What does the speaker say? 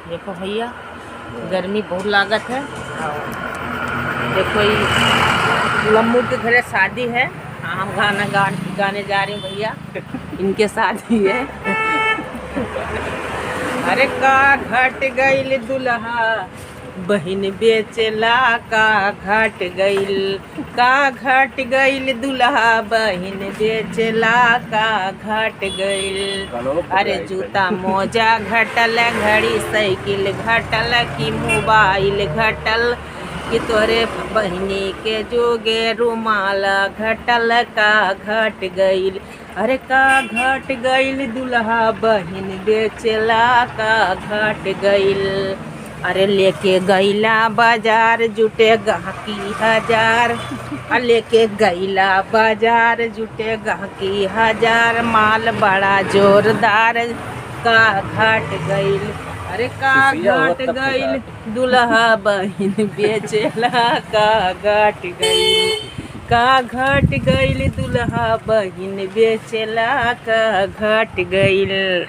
देखो भैया गर्मी बहुत लागत है। देखो ये लम्बू के घरे शादी है। हम गाने जा रहे हैं भैया, इनके शादी है। अरे का घट गईल दुल्हा बहिन बेचला, का घट गईल, का घट गईल दुल्हा बहिन बेचला, का घट गईल। अरे जूता मोजा घटल, घड़ी साइकिल घटल, की मोबाइल घटल, कि तोरे बहिनी के जोगे रुमाल घटल, का घट गईल। अरे का घट गईल दुल्हा बहिन बेचला, का घट गईल। अरे लेके गईला बाजार जुटे गहकी हजार, लेके गईला बाजार जुटे गहकी हजार, माल बड़ा जोरदार, का घट गईल। अरे का घट गईल दुल्हा बहिन बेचला, का घट गईल, का घट गईल दुल्हा बहिन बेचला, का घट गईल।